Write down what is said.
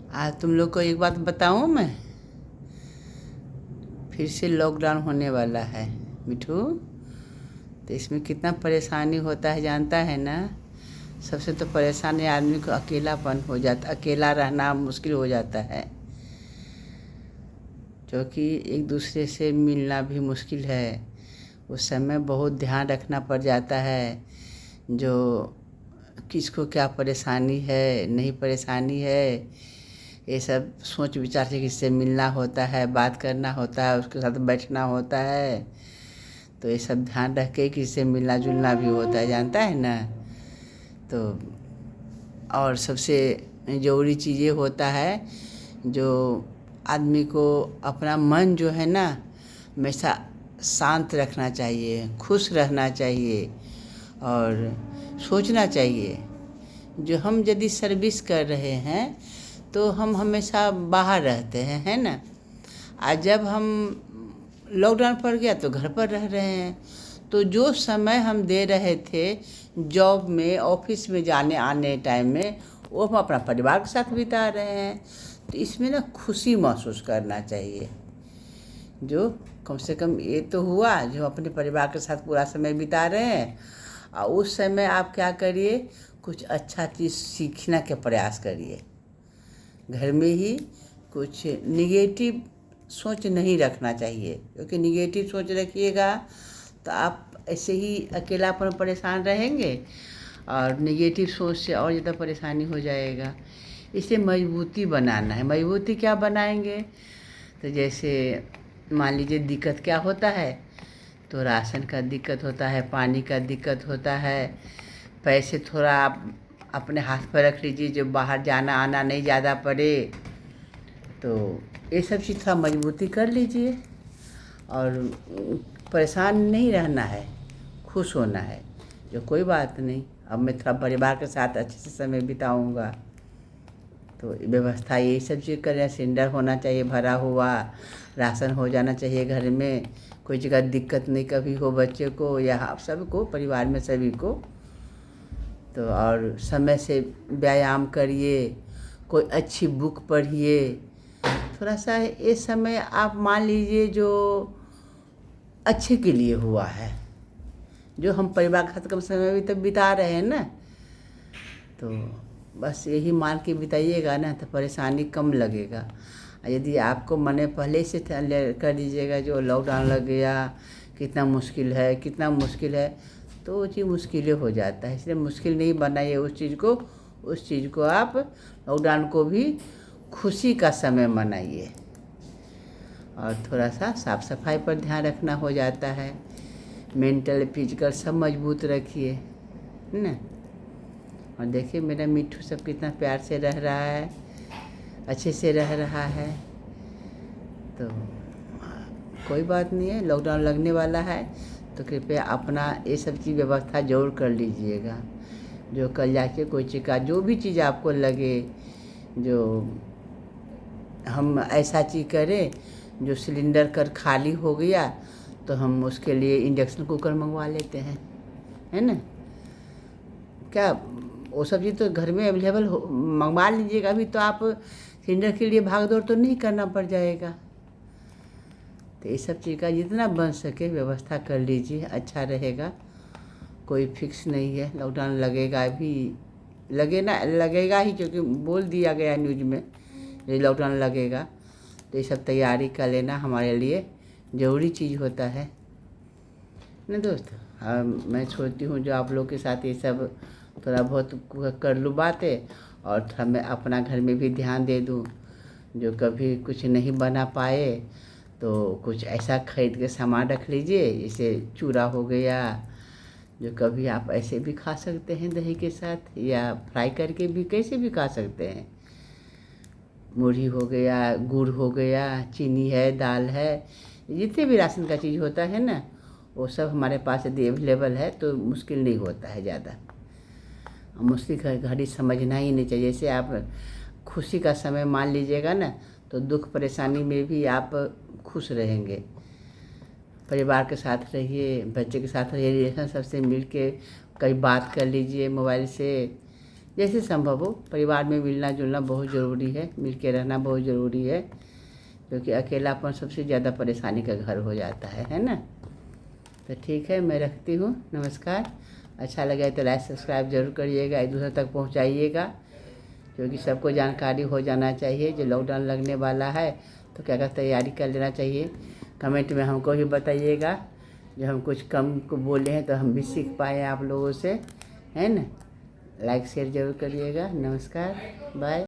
आज तुम लोग को एक बात बताऊँ मैं। फिर से लॉकडाउन होने वाला है मिठू। तो इसमें कितना परेशानी होता है जानता है ना। सबसे तो परेशानी आदमी को अकेलापन हो जाता, अकेला रहना मुश्किल हो जाता है, क्योंकि एक दूसरे से मिलना भी मुश्किल है। उस समय बहुत ध्यान रखना पड़ जाता है, जो किसको क्या परेशानी है, नहीं परेशानी है, ये सब सोच विचार से किससे मिलना होता है, बात करना होता है, उसके साथ बैठना होता है। तो ये सब ध्यान रख के किससे मिलना जुलना भी होता है, जानता है ना। तो और सबसे ज़रूरी चीज़ ये होता है, जो आदमी को अपना मन जो है ना हमेशा शांत रखना चाहिए, खुश रहना चाहिए और सोचना चाहिए। जो हम यदि सर्विस कर रहे हैं तो हम हमेशा बाहर रहते हैं, है ना। आज जब हम लॉकडाउन पड़ गया तो घर पर रह रहे हैं, तो जो समय हम दे रहे थे जॉब में, ऑफिस में जाने आने टाइम में, वो हम अपना परिवार के साथ बिता रहे हैं। तो इसमें ना खुशी महसूस करना चाहिए। जो कम से कम ये तो हुआ जो अपने परिवार के साथ पूरा समय बिता रहे हैं। और उस समय आप क्या करिए, कुछ अच्छा चीज़ सीखने के प्रयास करिए। घर में ही कुछ निगेटिव सोच नहीं रखना चाहिए, क्योंकि निगेटिव सोच रखिएगा तो आप ऐसे ही अकेलापन परेशान रहेंगे और निगेटिव सोच से और ज़्यादा परेशानी हो जाएगा। इसे मजबूती बनाना है। मजबूती क्या बनाएंगे, तो जैसे मान लीजिए दिक्कत क्या होता है, तो राशन का दिक्कत होता है, पानी का दिक्कत होता है। पैसे थोड़ा आप अपने हाथ पर रख लीजिए, जो बाहर जाना आना नहीं ज़्यादा पड़े। तो ये सब चीज़ थोड़ा मजबूती कर लीजिए और परेशान नहीं रहना है, खुश होना है। जो कोई बात नहीं, अब मैं थोड़ा परिवार के साथ अच्छे से समय बिताऊंगा। तो व्यवस्था यही सब चीज़ करें। सिलेंडर होना चाहिए भरा हुआ, राशन हो जाना चाहिए घर में, कोई जगह दिक्कत नहीं कभी हो बच्चे को या आप सबको, परिवार में सभी को। तो और समय से व्यायाम करिए, कोई अच्छी बुक पढ़िए। थोड़ा सा ये समय आप मान लीजिए जो अच्छे के लिए हुआ है, जो हम परिवार के साथ कम समय भी तब बिता रहे हैं ना। तो बस यही मान के बिताइएगा ना, तो परेशानी कम लगेगा। यदि आपको मने पहले से कर लीजिएगा जो लॉकडाउन लग गया, कितना मुश्किल है, कितना मुश्किल है, तो वो चीज़ मुश्किलें हो जाता है। इसलिए मुश्किल नहीं बनाइए उस चीज़ को आप लॉकडाउन को भी खुशी का समय मनाइए। और थोड़ा सा साफ़ सफाई पर ध्यान रखना हो जाता है। मेंटल फिजिकल सब मजबूत रखिए, है ना। और देखिए मेरा मिट्ठू सब कितना प्यार से रह रहा है, अच्छे से रह रहा है। तो कोई बात नहीं है, लॉकडाउन लगने वाला है तो कृपया अपना ये सब चीज़ व्यवस्था ज़रूर कर लीजिएगा। जो कल जाके कोई चीज़ का जो भी चीज़ आपको लगे, जो हम ऐसा चीज़ करें, जो सिलेंडर कर खाली हो गया तो हम उसके लिए इंडक्शन कुकर मंगवा लेते हैं, है ना। क्या वो सब चीज़ तो घर में अवेलेबल हो, मंगवा लीजिएगा। अभी तो आप सिलेंडर के लिए भाग दौड़ तो नहीं करना पड़ जाएगा। तो ये सब चीज़ का जितना बन सके व्यवस्था कर लीजिए, अच्छा रहेगा। कोई फिक्स नहीं है, लॉकडाउन लगेगा भी, लगेगा ही, क्योंकि बोल दिया गया न्यूज़ में ये लॉकडाउन लगेगा। तो ये सब तैयारी कर लेना हमारे लिए ज़रूरी चीज़ होता है ना दोस्त। मैं सोचती हूँ जो आप लोग के साथ ये सब थोड़ा बहुत कर लूँ बातें, और थोड़ा मैं अपना घर में भी ध्यान दे दूँ। जो कभी कुछ नहीं बना पाए तो कुछ ऐसा खरीद के सामान रख लीजिए, जैसे चूड़ा हो गया, जो कभी आप ऐसे भी खा सकते हैं दही के साथ, या फ्राई करके भी कैसे भी खा सकते हैं। मूढ़ी हो गया, गुड़ हो गया, चीनी है, दाल है, जितने भी राशन का चीज़ होता है ना, वो सब हमारे पास यदि अवेलेबल है तो मुश्किल नहीं होता है ज़्यादा। मुश्किल घड़ी समझना ही नहीं चाहिए। जैसे आप खुशी का समय मान लीजिएगा ना, तो दुख परेशानी में भी आप खुश रहेंगे। परिवार के साथ रहिए, बच्चे के साथ रहिए, रिलेशन सबसे मिल के कई बात कर लीजिए मोबाइल से, जैसे संभव हो। परिवार में मिलना जुलना बहुत ज़रूरी है, मिल के रहना बहुत ज़रूरी है, क्योंकि अकेलापन सबसे ज़्यादा परेशानी का घर हो जाता है ना। तो ठीक है, मैं रखती हूँ। नमस्कार। अच्छा लगे तो लाइक सब्सक्राइब जरूर करिएगा, एक दूसरे तक पहुँचाइएगा, क्योंकि सबको जानकारी हो जाना चाहिए। जो लॉकडाउन लगने वाला है तो क्या क्या तैयारी कर लेना चाहिए। कमेंट में हमको भी बताइएगा, जो हम कुछ कम को बोले हैं तो हम भी सीख पाए आप लोगों से, है ना। लाइक शेयर जरूर करिएगा। नमस्कार, बाय।